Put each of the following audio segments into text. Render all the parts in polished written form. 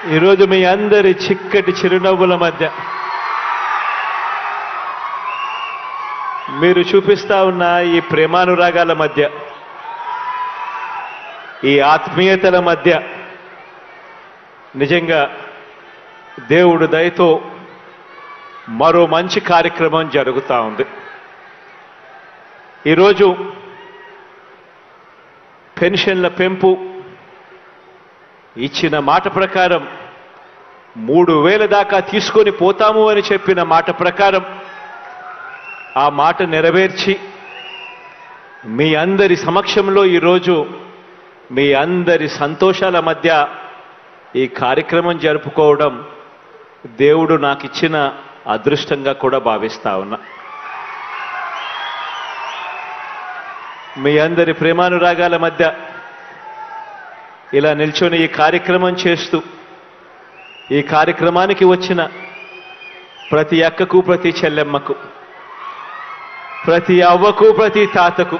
ఈరోజు మీ అందరి చిక్కటి చిరునవ్వుల మధ్య మీరు చూపిస్తా ఉన్న ఈ ప్రేమానురాగాల మధ్య, ఈ ఆత్మీయతల మధ్య నిజంగా దేవుడు దయతో మరో మంచి కార్యక్రమం జరుగుతూ ఉంది. ఈరోజు పెన్షన్ల పెంపు ఇచ్చిన మాట ప్రకారం 3,000 దాకా తీసుకొని పోతాము అని చెప్పిన మాట ప్రకారం ఆ మాట నెరవేర్చి మీ అందరి సమక్షంలో ఈరోజు మీ అందరి సంతోషాల మధ్య ఈ కార్యక్రమం జరుపుకోవడం దేవుడు నాకు ఇచ్చిన అదృష్టంగా కూడా భావిస్తా ఉన్నా. మీ అందరి ప్రేమానురాగాల మధ్య ఇలా నిల్చొని ఈ కార్యక్రమం చేస్తూ ఈ కార్యక్రమానికి వచ్చిన ప్రతి అక్కకు, ప్రతి చెల్లెమ్మకు, ప్రతి అవ్వకు, ప్రతి తాతకు,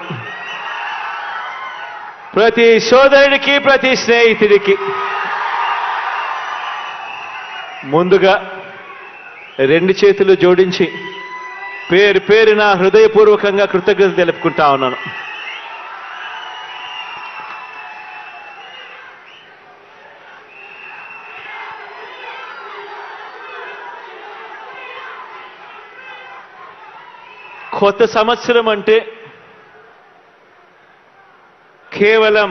ప్రతి సోదరుడికి, ప్రతి స్నేహితుడికి ముందుగా 2 చేతులు జోడించి పేరు పేరున హృదయపూర్వకంగా కృతజ్ఞతలు తెలుపుకుంటా ఉన్నాను. కొత్త సంవత్సరం అంటే కేవలం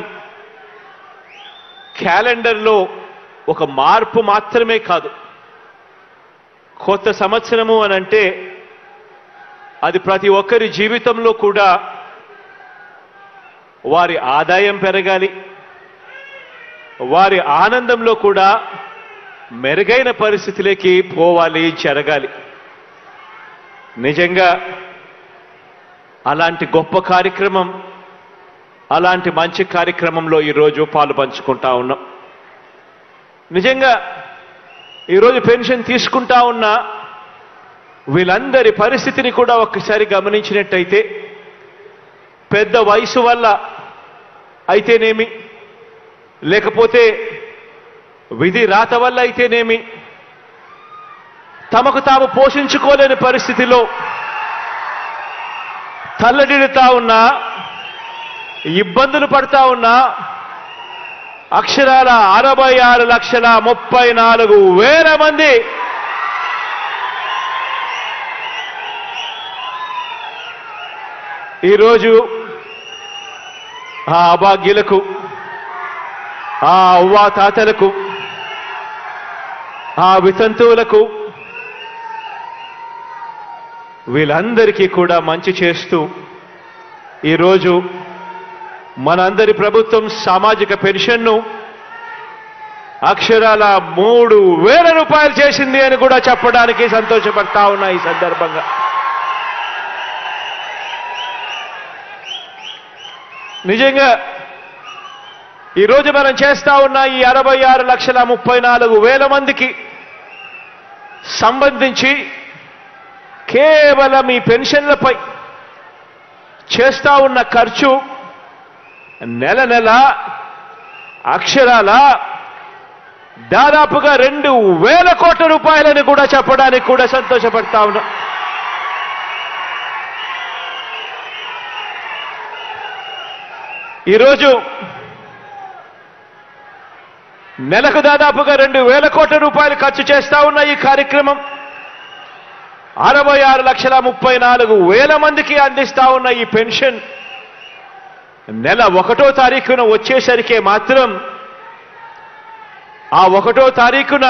క్యాలెండర్లో ఒక మార్పు మాత్రమే కాదు. కొత్త సంవత్సరము అనంటే అది ప్రతి ఒక్కరి జీవితంలో కూడా వారి ఆదాయం పెరగాలి, వారి ఆనందంలో కూడా మెరుగైన పరిస్థితిలోకి పోవాలి, జరగాలి. నిజంగా అలాంటి గొప్ప కార్యక్రమం, అలాంటి మంచి కార్యక్రమంలో ఈరోజు పాలు పంచుకుంటా ఉన్నాం. నిజంగా ఈరోజు పెన్షన్ తీసుకుంటా ఉన్న వీళ్ళందరి పరిస్థితిని కూడా ఒక్కసారి గమనించినట్టయితే పెద్ద వయసు వల్ల అయితేనేమి, లేకపోతే విధి రాత వల్ల అయితేనేమి, తమకు తాము పోషించుకోలేని పరిస్థితిలో తల్లడిల్లుతా ఉన్నా, ఇబ్బందులు పడతా ఉన్నా అక్షరాల 66,34,000 మంది ఈరోజు ఆ అభాగ్యులకు, ఆ అవ్వా తాతలకు, ఆ వితంతువులకు వీళ్ళందరికీ కూడా మంచి చేస్తూ ఈరోజు మనందరి ప్రభుత్వం సామాజిక పెన్షన్ను అక్షరాల 3,000 రూపాయలు చేసింది అని కూడా చెప్పడానికి సంతోషపడతా ఉన్నా. ఈ సందర్భంగా నిజంగా ఈరోజు మనం చేస్తా ఉన్న ఈ 66,34,000 మందికి సంబంధించి కేవలం ఈ పెన్షన్లపై చేస్తా ఉన్న ఖర్చు నెల నెల అక్షరాల దాదాపుగా 2,000 కోట్ల రూపాయలని కూడా చెప్పడానికి కూడా సంతోషపడతా ఉన్నా. ఈరోజు నెలకు దాదాపుగా 2,000 కోట్ల రూపాయలు ఖర్చు చేస్తా ఉన్న ఈ కార్యక్రమం 66,34,000 మందికి అందిస్తా ఉన్న ఈ పెన్షన్ నెల 1వ తారీఖున వచ్చేసరికి మాత్రం ఆ 1వ తారీఖున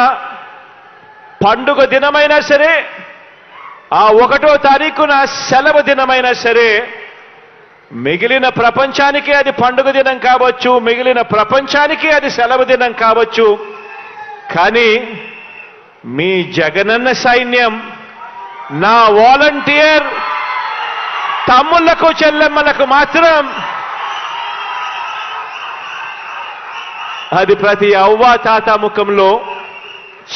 పండుగ దినమైనా సరే, ఆ 1వ తారీఖున సెలవు దినమైనా సరే, మిగిలిన ప్రపంచానికి అది పండుగ దినం కావచ్చు, మిగిలిన ప్రపంచానికి అది సెలవు దినం కావచ్చు. కానీ మీ జగనన్న సైన్యం, నా వాలంటీర్ తమ్ముళ్లకు, చెల్లెమ్మలకు మాత్రం అది ప్రతి అవ్వా తాత ముఖంలో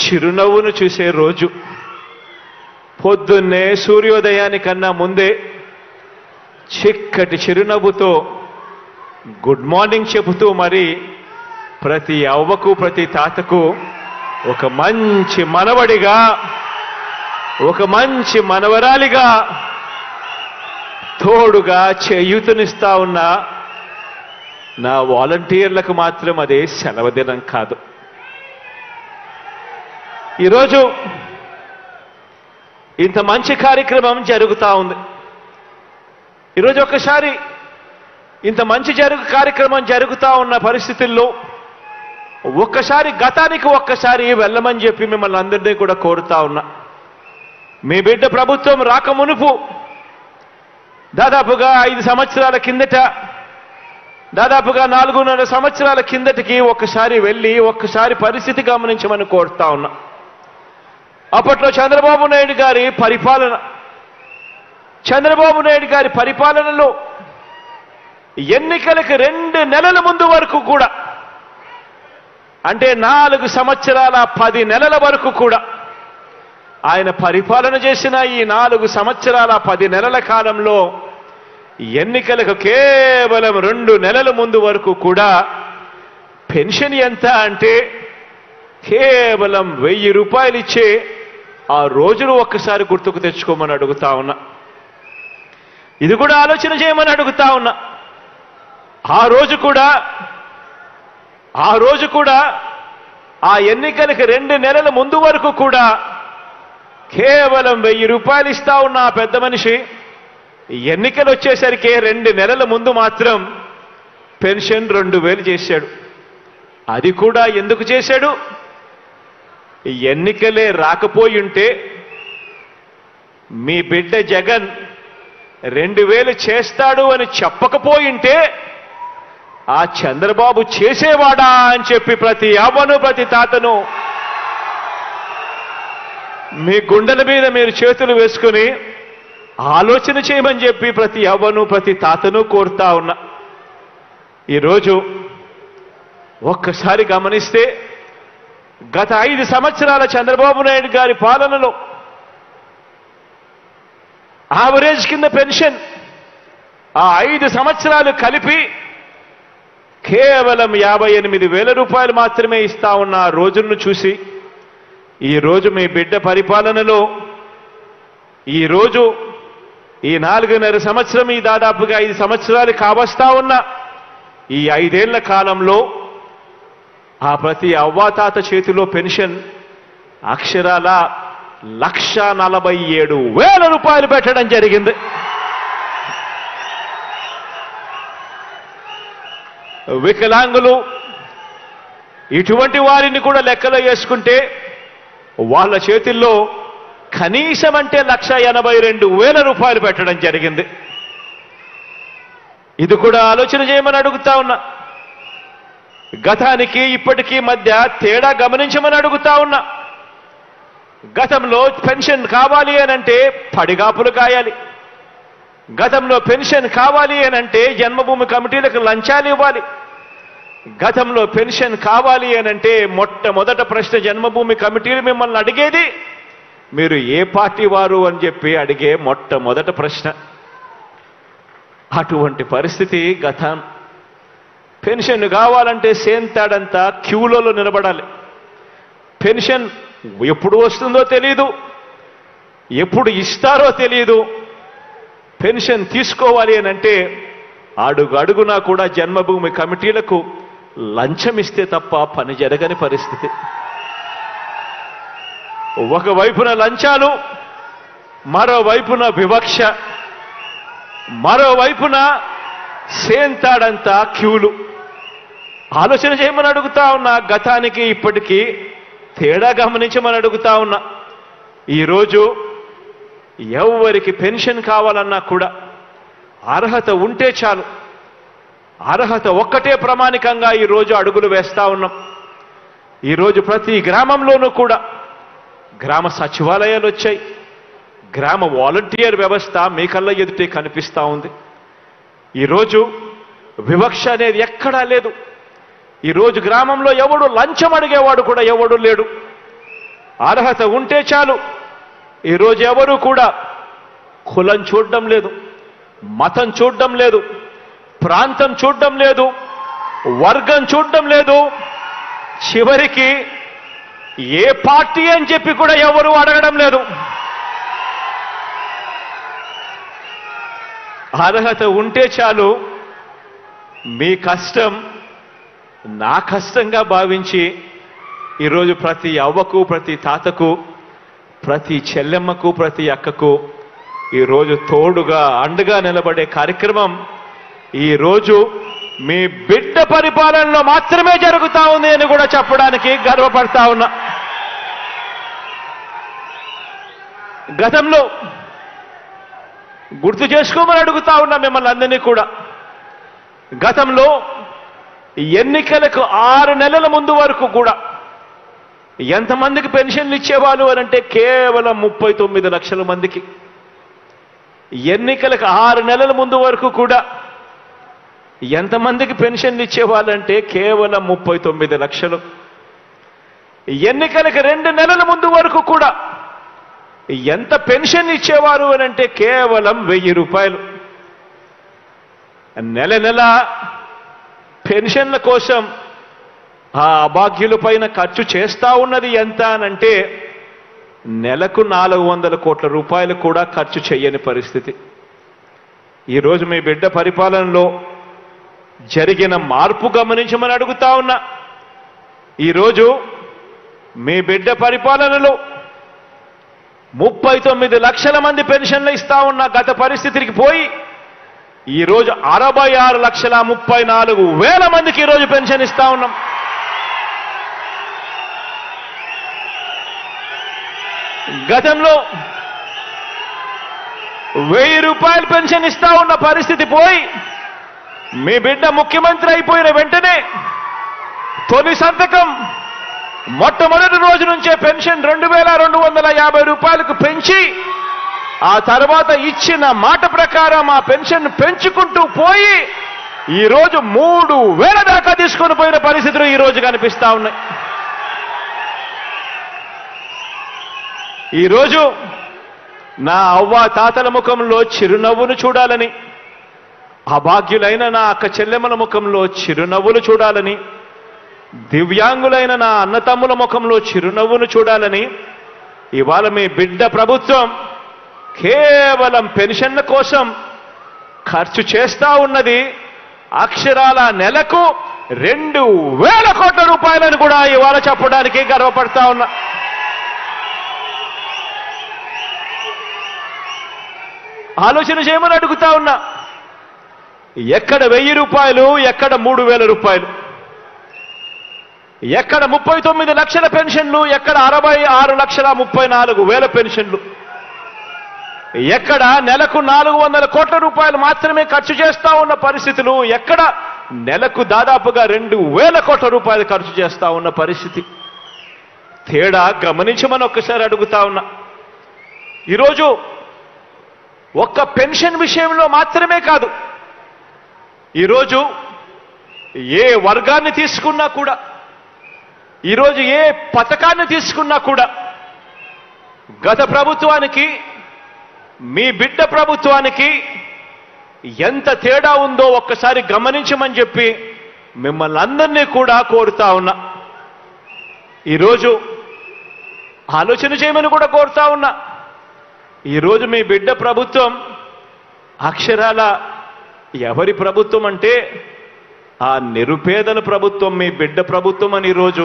చిరునవ్వును చూసే రోజు. పొద్దున్నే సూర్యోదయానికన్నా ముందే చిక్కటి చిరునవ్వుతో గుడ్ మార్నింగ్ చెబుతూ మరి ప్రతి అవ్వకు, ప్రతి తాతకు ఒక మంచి మనవడిగా, ఒక మంచి మనవరాలిగా, తోడుగా చేయూతనిస్తా ఉన్న నా వాలంటీర్లకు మాత్రం అదే సెలవు దినం కాదు. ఈరోజు ఇంత మంచి కార్యక్రమం జరుగుతూ ఉంది. ఈరోజు ఒక్కసారి ఇంత మంచి కార్యక్రమం జరుగుతూ ఉన్న పరిస్థితుల్లో ఒక్కసారి గతానికి ఒక్కసారి వెళ్ళమని చెప్పి మిమ్మల్ని అందరినీ కూడా కోరుతా ఉన్నా. మీ బిడ్డ ప్రభుత్వం రాకమునుపు దాదాపుగా 5 సంవత్సరాల కిందట, దాదాపుగా 4.5 సంవత్సరాల కిందటికి ఒక్కసారి వెళ్ళి ఒక్కసారి పరిస్థితి గమనించమని కోరుతా ఉన్నా. అప్పట్లో చంద్రబాబు నాయుడు గారి పరిపాలనలో ఎన్నికలకు 2 నెలల ముందు వరకు కూడా, అంటే 4 సంవత్సరాల 10 నెలల వరకు కూడా ఆయన పరిపాలన చేసిన ఈ 4 సంవత్సరాల 10 నెలల కాలంలో ఎన్నికలకు కేవలం 2 నెలల ముందు వరకు కూడా పెన్షన్ ఎంత అంటే కేవలం 1000 రూపాయలు ఇచ్చే ఆ రోజులు ఒక్కసారి గుర్తుకు తెచ్చుకోమని అడుగుతా ఉన్నా. ఇది కూడా ఆలోచన చేయమని అడుగుతా ఉన్నా. ఆ రోజు కూడా ఆ ఎన్నికలకు 2 నెలల ముందు వరకు కూడా కేవలం 1000 రూపాయలు ఇస్తా ఉన్న ఆ పెద్ద మనిషి ఎన్నికలు వచ్చేసరికి 2 నెలల ముందు మాత్రం పెన్షన్ 2000 చేశాడు. అది కూడా ఎందుకు చేశాడు? ఎన్నికలే రాకపోయి ఉంటే మీ బిడ్డ జగన్ 2000 చేస్తాడు అని చెప్పకపోయింటే ఆ చంద్రబాబు చేసేవాడా అని చెప్పి ప్రతి అవ్వను ప్రతి తాతను మీ గుండెల మీద మీరు చేతులు వేసుకుని ఆలోచన చేయమని చెప్పి ప్రతి అవ్వను ప్రతి తాతను కోరుతా ఉన్నా. ఈరోజు ఒక్కసారి గమనిస్తే గత 5 సంవత్సరాల చంద్రబాబు నాయుడు గారి పాలనలో యావరేజ్ కింద పెన్షన్ ఆ 5 సంవత్సరాలు కలిపి కేవలం 58,000 రూపాయలు మాత్రమే ఇస్తా ఉన్న ఆ రోజులను చూసి ఈరోజు మీ బిడ్డ పరిపాలనలో ఈరోజు ఈ 4.5 సంవత్సరం, ఈ దాదాపుగా 5 సంవత్సరాలు కావస్తా ఉన్న ఈ 5 ఏళ్ల కాలంలో ఆ ప్రతి అవ్వాతాత చేతిలో పెన్షన్ అక్షరాల 1,47,000 రూపాయలు పెట్టడం జరిగింది. వికలాంగులు ఇటువంటి వారిని కూడా లెక్కలో వేసుకుంటే వాళ్ళ చేతుల్లో కనీసం అంటే 1,82,000 రూపాయలు పెట్టడం జరిగింది. ఇది కూడా ఆలోచన చేయమని అడుగుతా ఉన్నా. గతానికి ఇప్పటికీ మధ్య తేడా గమనించమని అడుగుతా ఉన్నా. గతంలో పెన్షన్ కావాలి అనంటే పడిగాపులు కాయాలి. గతంలో పెన్షన్ కావాలి అనంటే జన్మభూమి కమిటీలకు లంచాలు ఇవ్వాలి. గతంలో పెన్షన్ కావాలి అనంటే మొట్టమొదట ప్రశ్న జన్మభూమి కమిటీలు మిమ్మల్ని అడిగేది మీరు ఏ పార్టీ వారు అని చెప్పి అడిగే మొట్టమొదట ప్రశ్న. అటువంటి పరిస్థితి గతం. పెన్షన్ కావాలంటే సేంతాడంతా క్యూలలో నిలబడాలి. పెన్షన్ ఎప్పుడు వస్తుందో తెలియదు, ఎప్పుడు ఇస్తారో తెలియదు. పెన్షన్ తీసుకోవాలి అనంటే అడుగు అడుగునా కూడా జన్మభూమి కమిటీలకు లంచం ఇస్తే తప్ప పని జరగని పరిస్థితి. ఒకవైపున లంచాలు, మరోవైపున వివక్ష, మరోవైపున సేంతాడంతా క్యూలు. ఆలోచన చేయమని అడుగుతా ఉన్నా. గతానికి ఇప్పటికీ తేడా గమనించమని అడుగుతా ఉన్నా. ఈరోజు ఎవరికి పెన్షన్ కావాలన్నా కూడా అర్హత ఉంటే చాలు. అర్హత ఒక్కటే ప్రమాణికంగా ఈరోజు అడుగులు వేస్తా ఉన్నాం. ఈరోజు ప్రతి గ్రామంలోనూ కూడా గ్రామ సచివాలయాలు వచ్చాయి. గ్రామ వాలంటీర్ వ్యవస్థ మీ కళ్ళ ఎదుటే కనిపిస్తూ ఉంది. ఈరోజు వివక్ష అనేది ఎక్కడా లేదు. ఈరోజు గ్రామంలో ఎవడు లంచం అడిగేవాడు కూడా ఎవడు లేడు. అర్హత ఉంటే చాలు. ఈరోజు ఎవరు కూడా కులం చూడడం లేదు, మతం చూడడం లేదు, ప్రాంతం చూడడం లేదు, వర్గం చూడడం లేదు. చివరికి ఏ పార్టీ అని చెప్పి కూడా ఎవరు అడగడం లేదు. అర్హత ఉంటే చాలు, మీ కష్టం నా కష్టంగా భావించి ఈరోజు ప్రతి అవ్వకు, ప్రతి తాతకు, ప్రతి చెల్లెమ్మకు, ప్రతి అక్కకు ఈరోజు తోడుగా అండగా నిలబడే కార్యక్రమం ఈరోజు మీ బిడ్డ పరిపాలనలో మాత్రమే జరుగుతా ఉంది అని కూడా చెప్పడానికి గర్వపడతా ఉన్నా. గతంలో గుర్తు చేసుకోమని అడుగుతా ఉన్నా మిమ్మల్ని అందరినీ కూడా. గతంలో ఎన్నికలకు 6 నెలల ముందు వరకు కూడా ఎంతమందికి పెన్షన్లు ఇచ్చేవాళ్ళు అని అంటే కేవలం 39 లక్షల మందికి. ఎన్నికలకు 6 నెలల ముందు వరకు కూడా ఎంతమందికి పెన్షన్లు ఇచ్చేవాళ్ళంటే కేవలం 39 లక్షలు. ఎన్నికలకు 2 నెలల ముందు వరకు కూడా ఎంత పెన్షన్ ఇచ్చేవారు అని అంటే కేవలం 1000 రూపాయలు. నెల నెల పెన్షన్ల కోసం ఆ అభాగ్యుల పైన ఖర్చు చేస్తా ఉన్నది ఎంత అనంటే నెలకు 400 కోట్ల రూపాయలు కూడా ఖర్చు చేయని పరిస్థితి. ఈరోజు మీ బిడ్డ పరిపాలనలో జరిగిన మార్పు గమనించమని అడుగుతా ఉన్నా. ఈరోజు మీ బిడ్డ పరిపాలనలో 39 లక్షల మంది పెన్షన్లు ఇస్తా ఉన్న గత పరిస్థితికి పోయి ఈరోజు 66,34,000 మందికి ఈరోజు పెన్షన్ ఇస్తా ఉన్నాం. గతంలో 1000 రూపాయలు పెన్షన్ ఇస్తా ఉన్న పరిస్థితి పోయి మీ బిడ్డ ముఖ్యమంత్రి అయిపోయిన వెంటనే తొలి సంతకం మొట్టమొదటి రోజు నుంచే పెన్షన్ 2,250 రూపాయలకు పెంచి ఆ తర్వాత ఇచ్చిన మాట ప్రకారం ఆ పెన్షన్ పెంచుకుంటూ పోయి ఈరోజు 3,000 దాకా తీసుకొని పోయిన పరిస్థితులు ఈరోజు కనిపిస్తా ఉన్నాయి. ఈరోజు నా అవ్వ తాతల ముఖంలో చిరునవ్వును చూడాలని, అభాగ్యులైన నా అక్క చెల్లెమ్మల ముఖంలో చిరునవ్వులు చూడాలని, దివ్యాంగులైన నా అన్నతమ్ముల ముఖంలో చిరునవ్వును చూడాలని ఇవాళ మీ బిడ్డ ప్రభుత్వం కేవలం పెన్షన్ల కోసం ఖర్చు చేస్తా ఉన్నది అక్షరాల నెలకు 2,000 కోట్ల రూపాయలను కూడా ఇవాళ చెప్పడానికి గర్వపడతా ఉన్నా. ఆలోచన చేయమని అడుగుతా ఉన్నా. ఎక్కడ 1000 రూపాయలు, ఎక్కడ 3,000 రూపాయలు, ఎక్కడ 39 లక్షల పెన్షన్లు, ఎక్కడ 66,34,000 పెన్షన్లు, ఎక్కడ నెలకు 400 కోట్ల రూపాయలు మాత్రమే ఖర్చు చేస్తా ఉన్న పరిస్థితులు, ఎక్కడ నెలకు దాదాపుగా 2,000 కోట్ల రూపాయలు ఖర్చు చేస్తా ఉన్న పరిస్థితి. తేడా గమనించమని ఒక్కసారి అడుగుతా ఉన్నా. ఈరోజు ఒక్క పెన్షన్ విషయంలో మాత్రమే కాదు, ఈరోజు ఏ వర్గాన్ని తీసుకున్నా కూడా, ఈరోజు ఏ పథకాన్ని తీసుకున్నా కూడా గత ప్రభుత్వానికి మీ బిడ్డ ప్రభుత్వానికి ఎంత తేడా ఉందో ఒక్కసారి గమనించమని చెప్పి మిమ్మల్ని అందరినీ కూడా కోరుతా ఉన్నా. ఈరోజు ఆలోచన చేయమని కూడా కోరుతా ఉన్నా. ఈరోజు మీ బిడ్డ ప్రభుత్వం అక్షరాల ఎవరి ప్రభుత్వం అంటే ఆ నిరుపేదల ప్రభుత్వం, మీ బిడ్డ ప్రభుత్వం అని ఈరోజు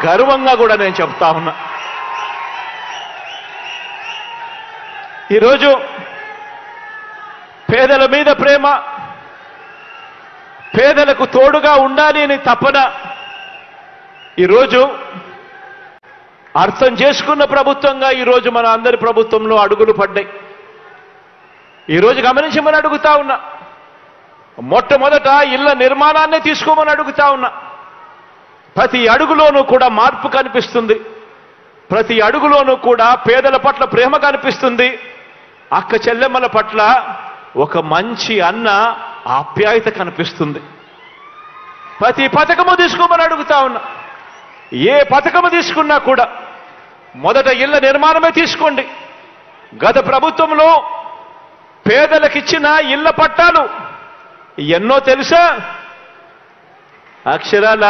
గర్వంగా కూడా నేను చెప్తా ఉన్నా. ఈరోజు పేదల మీద ప్రేమ, పేదలకు తోడుగా ఉండాలి అని తపన ఈరోజు అర్థం చేసుకున్న ప్రభుత్వంగా ఈరోజు మన అందరి ప్రభుత్వంలో అడుగులు పడ్డాయి. ఈరోజు గమనించమని అడుగుతా ఉన్నా. మొట్టమొదట ఇళ్ల నిర్మాణాన్ని తీసుకోమని అడుగుతా ఉన్నా. ప్రతి అడుగులోనూ కూడా మార్పు కనిపిస్తుంది. ప్రతి అడుగులోనూ కూడా పేదల పట్ల ప్రేమ కనిపిస్తుంది. అక్క చెల్లెమ్మల పట్ల ఒక మంచి అన్న ఆప్యాయత కనిపిస్తుంది. ప్రతి పథకము తీసుకోమని అడుగుతా ఉన్నా. ఏ పథకము తీసుకున్నా కూడా మొదట ఇళ్ల నిర్మాణమే తీసుకోండి. గత ప్రభుత్వంలో పేదలకిచ్చిన ఇళ్ల పట్టాలు ఎన్నో తెలుసా? అక్షరాల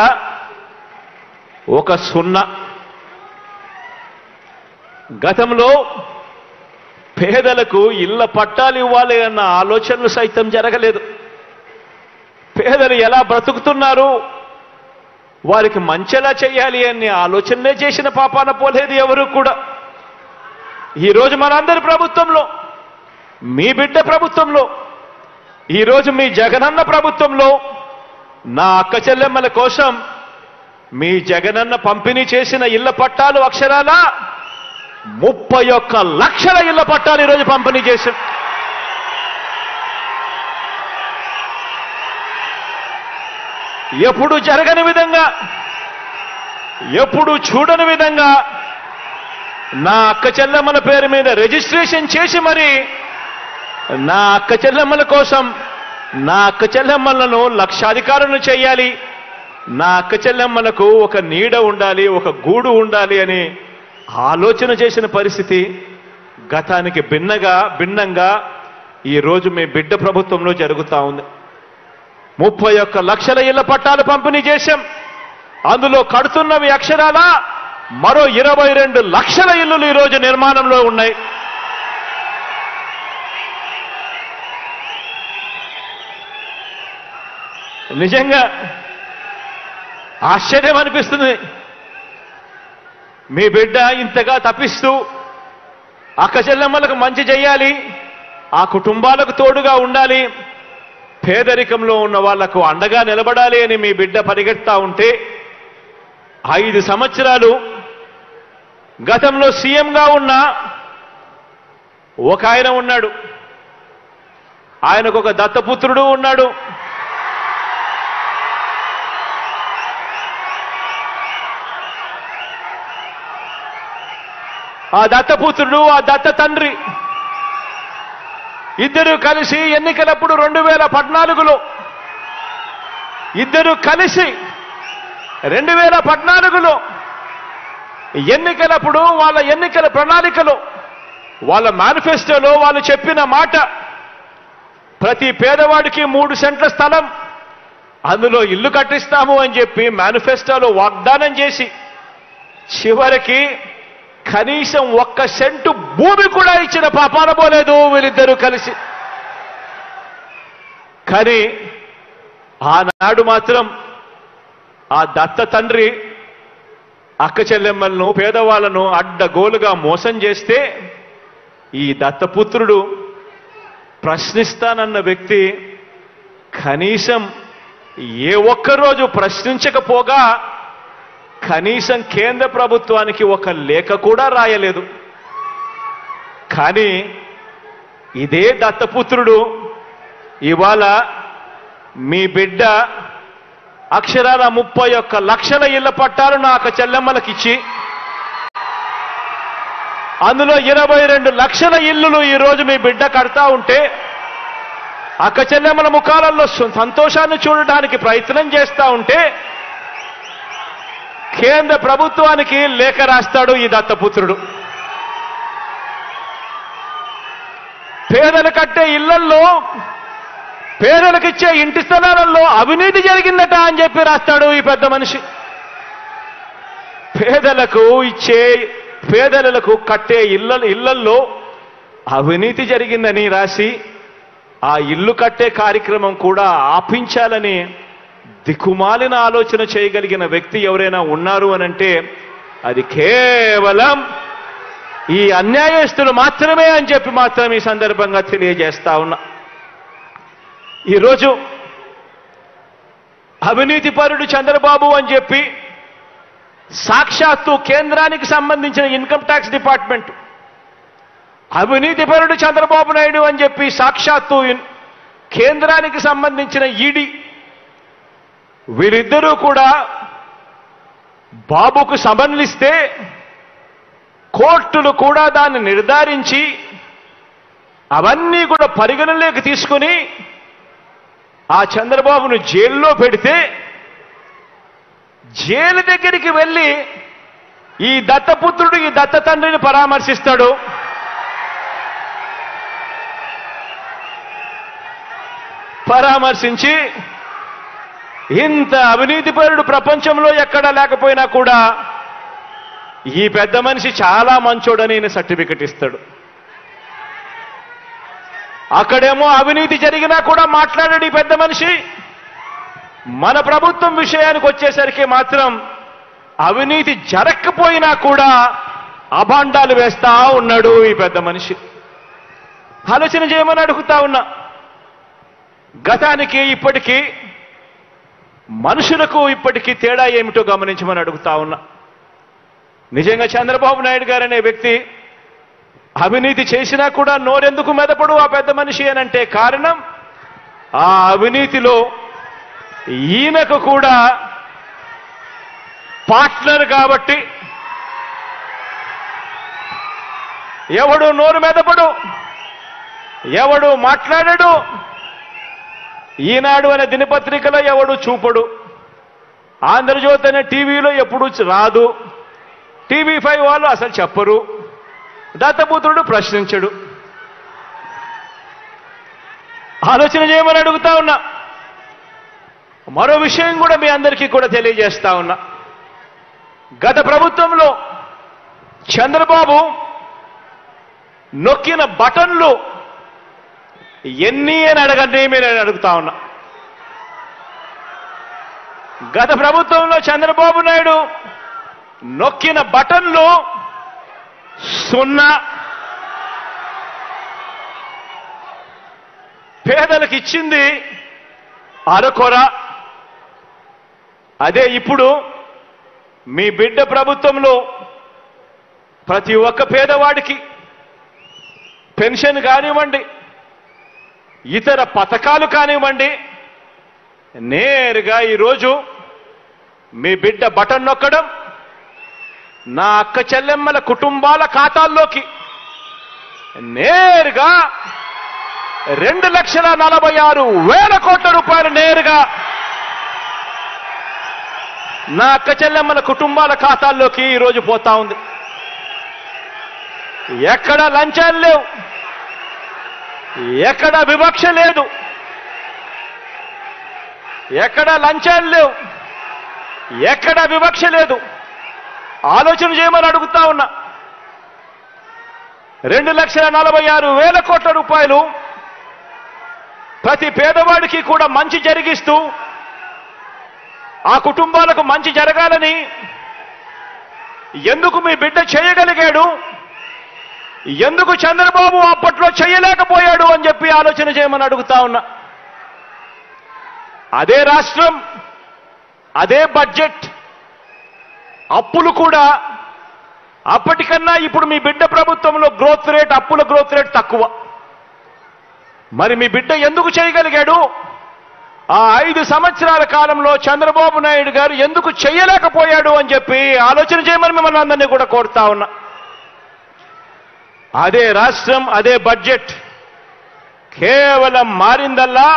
ఒక 0 గతంలో పేదలకు ఇళ్ల పట్టాలు ఇవ్వాలి అన్న ఆలోచనలు సైతం జరగలేదు. పేదలు ఎలా బ్రతుకుతున్నారు, వారికి మంచెలా చేయాలి అనే ఆలోచనలే చేసిన పాపాన పోలేదు ఎవరు కూడా. ఈరోజు మనందరి ప్రభుత్వంలో, మీ బిడ్డ ప్రభుత్వంలో, ఈరోజు మీ జగనన్న ప్రభుత్వంలో నా అక్క చెల్లెమ్మల కోసం మీ జగనన్న పంపిణీ చేసిన ఇళ్ల పట్టాలు అక్షరాల 31 లక్షల ఇళ్ల పట్టాలు ఈరోజు పంపిణీ చేశాం. ఎప్పుడు జరగని విధంగా, ఎప్పుడు చూడని విధంగా నా అక్క చెల్లెమ్మల పేరు మీద రిజిస్ట్రేషన్ చేసి మరి నా అక్క చెల్లెమ్మల కోసం, నా అక్క చెల్లెమ్మలను లక్షాధికారులను చేయాలి, నా అక్క చెల్లెమ్మలకు ఒక నీడ ఉండాలి, ఒక గూడు ఉండాలి అని ఆలోచన చేసిన పరిస్థితి గతానికి భిన్నంగా ఈరోజు మీ బిడ్డ ప్రభుత్వంలో జరుగుతూ ఉంది. 31 లక్షల ఇళ్ల పట్టాలు పంపిణీ చేశాం. అందులో కడుతున్నవి అక్షరాల మరో 22 లక్షల ఇళ్లు ఈరోజు నిర్మాణంలో ఉన్నాయి. నిజంగా ఆశ్చర్యం అనిపిస్తుంది. మీ బిడ్డ ఇంతగా తప్పిస్తూ అక్క చెల్లెమ్మలకు మంచి చేయాలి, ఆ కుటుంబాలకు తోడుగా ఉండాలి, పేదరికంలో ఉన్న వాళ్లకు అండగా నిలబడాలి అని మీ బిడ్డ పరిగెత్తా ఉంటే 5 సంవత్సరాలు గతంలో సీఎంగా ఉన్న ఒక ఆయన ఉన్నాడు. ఆయనకు ఒక దత్తపుత్రుడు ఉన్నాడు. ఆ దత్తపుత్రుడు, ఆ దత్త తండ్రి ఇద్దరు కలిసి ఎన్నికలప్పుడు 2014లో ఇద్దరు కలిసి 2014లో ఎన్నికలప్పుడు వాళ్ళ ఎన్నికల ప్రణాళికలో, వాళ్ళ మేనిఫెస్టోలో వాళ్ళు చెప్పిన మాట, ప్రతి పేదవాడికి 3 సెంట్ల స్థలం, అందులో ఇల్లు కట్టిస్తాము అని చెప్పి మేనిఫెస్టోలో వాగ్దానం చేసి చివరికి కనీసం 1 సెంటు భూమి కూడా ఇచ్చిన పాపాన పోలేదు వీళ్ళిద్దరూ కలిసి. కానీ ఆనాడు మాత్రం ఆ దత్త తండ్రి అక్క చెల్లెమ్మలను, పేదవాళ్లను అడ్డగోలుగా మోసం చేస్తే ఈ దత్తపుత్రుడు ప్రశ్నిస్తానన్న వ్యక్తి కనీసం ఏ ఒక్కరోజు ప్రశ్నించకపోగా కనీసం కేంద్ర ప్రభుత్వానికి ఒక లేఖ కూడా రాయలేదు. కానీ ఇదే దత్తపుత్రుడు ఇవాళ మీ బిడ్డ అక్షరాల 31 లక్షల ఇళ్ల పట్టాలు నా అక్క చెల్లెమ్మలకిచ్చి అందులో 22 లక్షల ఇల్లులు ఈరోజు మీ బిడ్డ కడతా ఉంటే అక్క చెల్లెమ్మల ముఖాలలో సంతోషాన్ని చూడడానికి ప్రయత్నం చేస్తా ఉంటే కేంద్ర ప్రభుత్వానికి లేఖ రాస్తాడు ఈ దత్తపుత్రుడు. పేదలు కట్టే ఇళ్లల్లో, పేదలకిచ్చే ఇంటి స్థలాలలో అవినీతి జరిగిందట అని చెప్పి రాస్తాడు ఈ పెద్ద మనిషి. పేదలకు కట్టే ఇళ్లల్లో అవినీతి జరిగిందని రాసి ఆ ఇల్లు కట్టే కార్యక్రమం కూడా ఆపించాలని దిక్కుమాలిన ఆలోచన చేయగలిగిన వ్యక్తి ఎవరైనా ఉన్నారు అనంటే అది కేవలం ఈ అన్యాయస్తులు మాత్రమే అని చెప్పి మాత్రం ఈ సందర్భంగా తెలియజేస్తా ఉన్నా. ఈరోజు అవినీతిపరుడు చంద్రబాబు అని చెప్పి సాక్షాత్తు కేంద్రానికి సంబంధించిన ఇన్కమ్ ట్యాక్స్ డిపార్ట్మెంట్, అవినీతిపరుడు చంద్రబాబు నాయుడు అని చెప్పి సాక్షాత్తు కేంద్రానికి సంబంధించిన ఈడీ, వీరిద్దరూ కూడా బాబుకు సమన్లిస్తే కోర్టులు కూడా దాన్ని నిర్ధారించి అవన్నీ కూడా పరిగణలోకి తీసుకుని ఆ చంద్రబాబును జైల్లో పెడితే జైలు దగ్గరికి వెళ్ళి ఈ దత్తపుత్రుడు ఈ దత్త తండ్రిని పరామర్శిస్తాడు. పరామర్శించి ఇంత అవినీతిపరుడు ప్రపంచంలో ఎక్కడా లేకపోయినా కూడా ఈ పెద్ద మనిషి చాలా మంచోడని ఈయన సర్టిఫికెట్ ఇస్తాడు. అక్కడేమో అవినీతి జరిగినా కూడా మాట్లాడాడు ఈ పెద్ద మనిషి. మన ప్రభుత్వం విషయానికి వచ్చేసరికి మాత్రం అవినీతి జరగకపోయినా కూడా అభాండాలు వేస్తా ఉన్నాడు ఈ పెద్ద మనిషి. ఆలోచన చేయమని అడుగుతా ఉన్నా. గతానికి ఇప్పటికీ మనుషులకు ఇప్పటికీ తేడా ఏమిటో గమనించమని అడుగుతా ఉన్నా. నిజంగా చంద్రబాబు నాయుడు గారు అనే వ్యక్తి అవినీతి చేసినా కూడా నోరెందుకు మెదపడు ఆ పెద్ద మనిషి అనంటే కారణం ఆ అవినీతిలో ఈయనకు కూడా పార్ట్నర్ కాబట్టి ఎవడు నోరు మెదపడు, ఎవడు మాట్లాడడు, ఈనాడు అనే దినపత్రికలో ఎవడు చూపడు, ఆంధ్రజ్యోతి అనే టీవీలో ఎప్పుడు రాదు, TV5 వాళ్ళు అసలు చెప్పరు, దత్తపుత్రుడు ప్రశ్నించడు. ఆలోచన చేయమని అడుగుతా ఉన్నా. మరో విషయం కూడా మీ అందరికీ కూడా తెలియజేస్తా ఉన్నా. గత ప్రభుత్వంలో చంద్రబాబు నొక్కిన బటన్లు ఎన్ని అని అడగండి మీరు అడుగుతా ఉన్నా. గత ప్రభుత్వంలో చంద్రబాబు నాయుడు నొక్కిన బటన్లు 0. పేదలకు ఇచ్చింది అరకొర. అదే ఇప్పుడు మీ బిడ్డ ప్రభుత్వంలో ప్రతి ఒక్క పేదవాడికి పెన్షన్ కానివ్వండి, ఇతర పథకాలు కానివ్వండి, నేరుగా ఈరోజు మీ బిడ్డ బటన్ నొక్కడం నా అక్క చెల్లెమ్మల కుటుంబాల ఖాతాల్లోకి నేరుగా 2,46,000 కోట్ల రూపాయలు నేరుగా నా అక్క చెల్లెమ్మల కుటుంబాల ఖాతాల్లోకి ఈరోజు పోతా ఉంది. ఎక్కడ లంచాలు లేవు, ఎక్కడ వివక్ష లేదు, ఎక్కడ లంచాలు లేవు, ఎక్కడ వివక్ష లేదు. ఆలోచన చేయమని అడుగుతా ఉన్నా. 2,46,000 కోట్ల రూపాయలు ప్రతి పేదవాడికి కూడా మంచి జరిగిస్తూ ఆ కుటుంబాలకు మంచి జరగాలని ఎందుకు మీ బిడ్డ చేయగలిగాడు, ఎందుకు చంద్రబాబు అప్పట్లో చేయలేకపోయాడు అని చెప్పి ఆలోచన చేయమని అడుగుతా ఉన్నా. అదే రాష్ట్రం, అదే బడ్జెట్, అప్పులు కూడా అప్పటికన్నా ఇప్పుడు మీ బిడ్డ ప్రభుత్వంలో గ్రోత్ రేట్, అప్పుల గ్రోత్ రేట్ తక్కువ. మరి మీ బిడ్డ ఎందుకు చేయగలిగాడు? ఆ 5 సంవత్సరాల కాలంలో చంద్రబాబు నాయుడు గారు ఎందుకు చేయలేకపోయాడు అని చెప్పి ఆలోచన చేయమని మిమ్మల్ని అందరినీ కూడా కోరుతా ఉన్నా. అదే రాష్ట్రం, అదే బడ్జెట్ కేవలం మారిందల్లా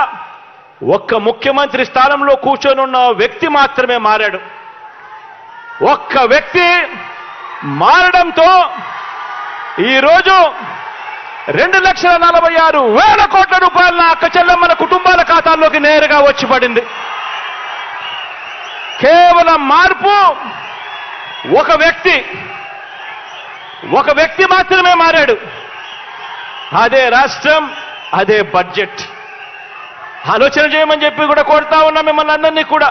ఒక్క ముఖ్యమంత్రి స్థానంలో కూర్చొని ఉన్న వ్యక్తి మాత్రమే మారాడు. ఒక్క వ్యక్తి మారడంతో ఈరోజు 2,46,000 కోట్ల రూపాయలు నా అక్క చెల్లెమ్మల కుటుంబాల ఖాతాల్లోకి నేరుగా వచ్చి పడింది. కేవలం మార్పు ఒక వ్యక్తి మాత్రమే మారాడు. అదే రాష్ట్రం, అదే బడ్జెట్. ఆలోచన చేయమని చెప్పి కూడా కోరుతా ఉన్నా మిమ్మల్ని అందరినీ కూడా.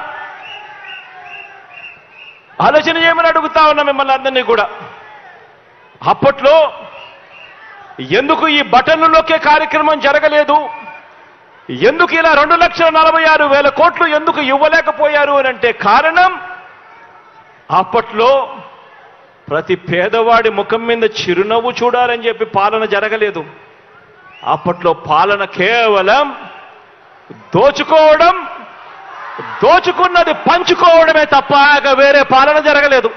ఆలోచన చేయమని అడుగుతా ఉన్నా మిమ్మల్ని అందరినీ కూడా. అప్పట్లో ఎందుకు ఈ బటన్లు నొక్కే కార్యక్రమం జరగలేదు, ఎందుకు ఇలా 2,46,000 కోట్లు ఎందుకు ఇవ్వలేకపోయారు అని అంటే కారణం అప్పట్లో ప్రతి పేదవాడి ముఖం మీద చిరునవ్వు చూడాలని చెప్పి పాలన జరగలేదు. అప్పట్లో పాలన కేవలం దోచుకోవడం, దోచుకున్నది పంచుకోవడమే తప్ప వేరే పాలన జరగలేదు.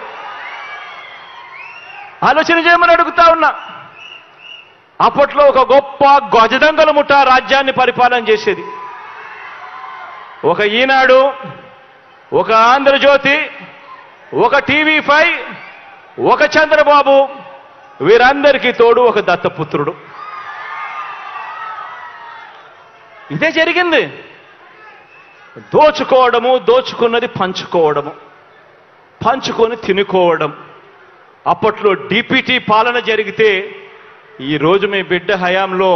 ఆలోచన చేయమని అడుగుతా ఉన్నా. అప్పట్లో ఒక గొప్ప గజదంగల ముఠ రాజ్యాన్ని పరిపాలన చేసేది. ఒక ఈనాడు, ఒక ఆంధ్రజ్యోతి, ఒక TV5, ఒక చంద్రబాబు, వీరందరికీ తోడు ఒక దత్తపుత్రుడు. ఇదే జరిగింది. దోచుకోవడము, దోచుకున్నది పంచుకోవడము, పంచుకొని తినుకోవడం. అప్పట్లో డిపిటి పాలన జరిగితే ఈరోజు మీ బిడ్డ హయాంలో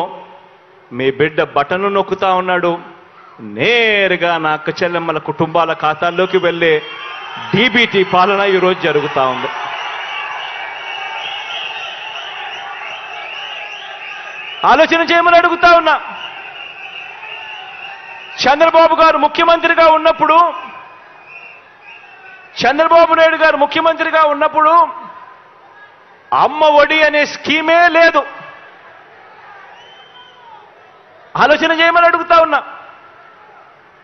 మీ బిడ్డ బటన్ను నొక్కుతా ఉన్నాడు. నేరుగా నా అక్క చెల్లెమ్మల కుటుంబాల ఖాతాల్లోకి వెళ్ళే డిబిటి పాలన ఈరోజు జరుగుతూ ఉంది. ఆలోచన చేయమని అడుగుతా ఉన్నా. చంద్రబాబు గారు ముఖ్యమంత్రిగా ఉన్నప్పుడు అమ్మ ఒడి అనే స్కీమే లేదు. ఆలోచన చేయమని అడుగుతా ఉన్నా.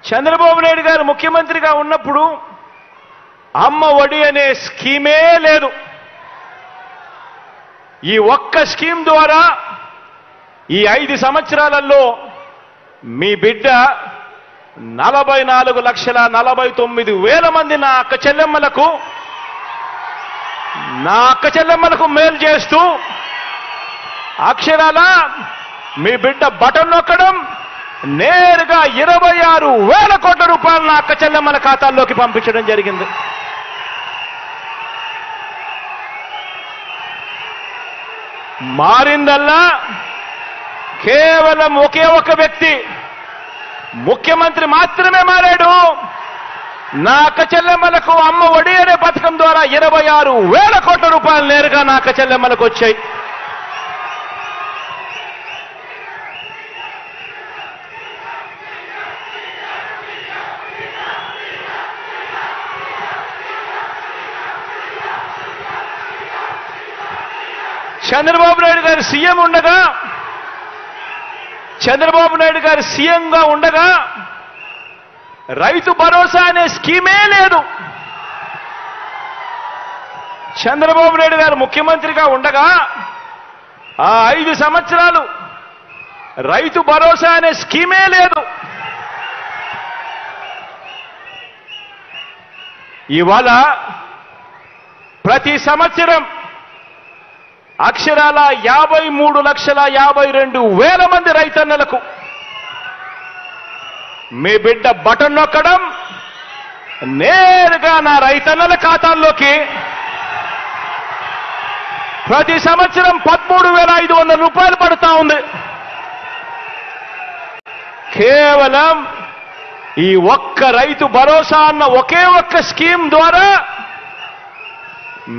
చంద్రబాబు నాయుడు గారు ముఖ్యమంత్రిగా ఉన్నప్పుడు అమ్మ ఒడి అనే స్కీమే లేదు. ఈ ఒక్క స్కీమ్ ద్వారా ఈ 5 సంవత్సరాలలో మీ బిడ్డ 44,49,000 మంది నా అక్క చెల్లెమ్మలకు మేలు చేస్తూ అక్షరాల మీ బిడ్డ బటన్ నొక్కడం నేరుగా 26,000 కోట్ల రూపాయలు నా అక్క చెల్లెమ్మల ఖాతాల్లోకి పంపించడం జరిగింది. మారిందల్లా కేవలం ఒకే ఒక వ్యక్తి, ముఖ్యమంత్రి మాత్రమే మారాడు. నా అక్క చెల్లెమ్మలకు అమ్మ ఒడి అనే పథకం ద్వారా 26,000 కోట్ల రూపాయలు నేరుగా నా అక్క చెల్లెమ్మలకు వచ్చాయి. చంద్రబాబు నాయుడు గారు సీఎంగా ఉండగా రైతు భరోసా అనే స్కీమే లేదు. చంద్రబాబు నాయుడు గారు ముఖ్యమంత్రిగా ఉండగా ఆ 5 సంవత్సరాలు రైతు భరోసా అనే స్కీమే లేదు. ఇవాళ ప్రతి సంవత్సరం అక్షరాల 53,52,000 మంది రైతన్నలకు మీ బిడ్డ బటన్ నొక్కడం నేరుగా నా రైతన్నల ఖాతాల్లోకి ప్రతి సంవత్సరం 13,500 రూపాయలు పడుతా ఉంది. కేవలం ఈ ఒక్క రైతు భరోసా అన్న ఒకే ఒక్క స్కీమ్ ద్వారా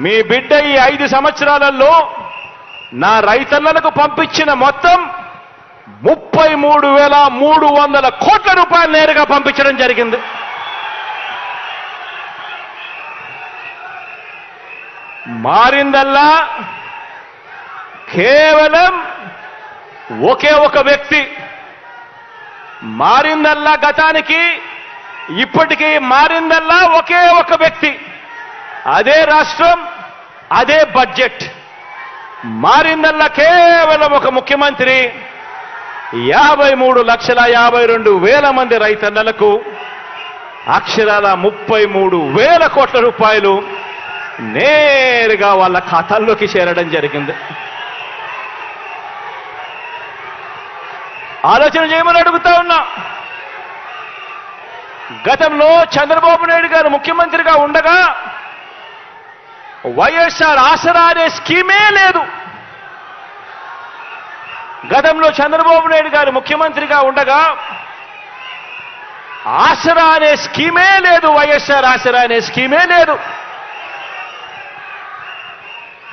మీ బిడ్డ ఈ 5 సంవత్సరాలలో నా రైతన్నలకు పంపించిన మొత్తం 33,300 కోట్ల రూపాయలు నేరుగా పంపించడం జరిగింది. మారిందల్లా కేవలం ఒకే ఒక వ్యక్తి. మారిందల్లా గతానికి ఇప్పటికీ మారిందల్లా ఒకే ఒక వ్యక్తి, అదే రాష్ట్రం, అదే బడ్జెట్. మారిందల్లా కేవలం ఒక ముఖ్యమంత్రి 53,52,000 మంది రైతన్నలకు అక్షరాల 33,000 కోట్ల రూపాయలు నేరుగా వాళ్ళ ఖాతాల్లోకి చేరడం జరిగింది. ఆలోచన చేయమని అడుగుతా ఉన్నా. గతంలో చంద్రబాబు నాయుడు గారు ముఖ్యమంత్రిగా ఉండగా వైఎస్ఆర్ ఆసరా అనే స్కీమే లేదు. గతంలో చంద్రబాబు నాయుడు గారు ముఖ్యమంత్రిగా ఉండగా ఆసరా అనే స్కీమే లేదు. వైఎస్ఆర్ ఆసరా అనే స్కీమే లేదు.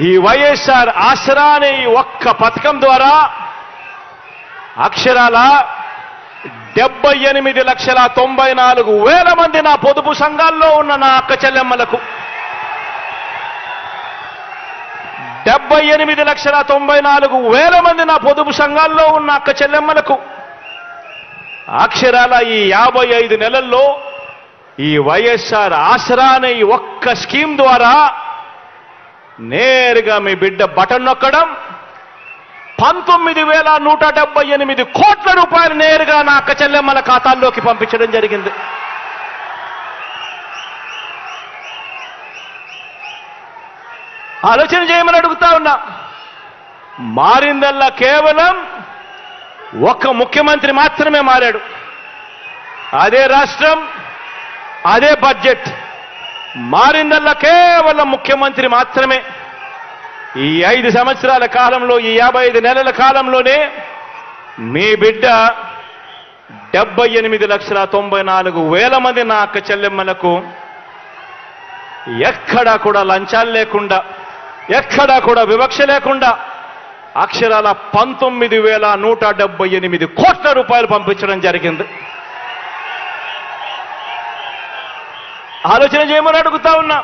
ఈ వైఎస్ఆర్ ఆసరా అనే ఈ ఒక్క పథకం ద్వారా అక్షరాల 78,94,000 మంది నా పొదుపు సంఘాల్లో ఉన్న నా అక్క చెల్లెమ్మలకు 78,94,000 మంది నా పొదుపు సంఘాల్లో ఉన్న అక్క చెల్లెమ్మలకు అక్షరాల ఈ 55 నెలల్లో ఈ వైఎస్ఆర్ ఆసరా అనే ఈ ఒక్క స్కీమ్ ద్వారా నేరుగా మీ బిడ్డ బటన్ నొక్కడం 19,178 కోట్ల రూపాయలు నేరుగా నా అక్క చెల్లెమ్మల ఖాతాల్లోకి పంపించడం జరిగింది. ఆలోచన చేయమని అడుగుతా ఉన్నా. మారిందల్లా కేవలం ఒక్క ముఖ్యమంత్రి మాత్రమే మారాడు, అదే రాష్ట్రం, అదే బడ్జెట్. మారిందల్లా కేవలం ముఖ్యమంత్రి మాత్రమే. ఈ 5 సంవత్సరాల కాలంలో, ఈ 55 నెలల కాలంలోనే మీ బిడ్డ 78,94,000 మంది నా అక్క చెల్లెమ్మలకు ఎక్కడా కూడా లంచాలు లేకుండా, ఎక్కడా కూడా వివక్ష లేకుండా అక్షరాల 19,178 కోట్ల రూపాయలు పంపించడం జరిగింది. ఆలోచన చేయమని అడుగుతా ఉన్నా.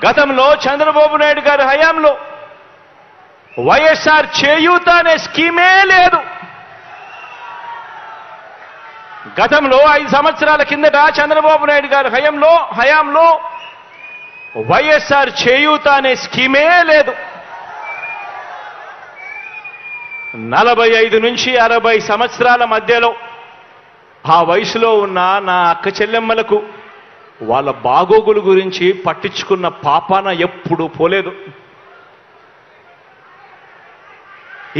గతంలో చంద్రబాబు నాయుడు గారి హయాంలో వైఎస్ఆర్ చేయూత అనే స్కీమే లేదు. గతంలో 5 సంవత్సరాల కిందట చంద్రబాబు నాయుడు గారి హయాంలో వైఎస్ఆర్ చేయూత అనే స్కీమే లేదు. 45 నుంచి 60 సంవత్సరాల మధ్యలో ఆ వయసులో ఉన్న నా అక్క చెల్లెమ్మలకు వాళ్ళ బాగోగుల గురించి పట్టించుకున్న పాపాన ఎప్పుడూ పోలేదు.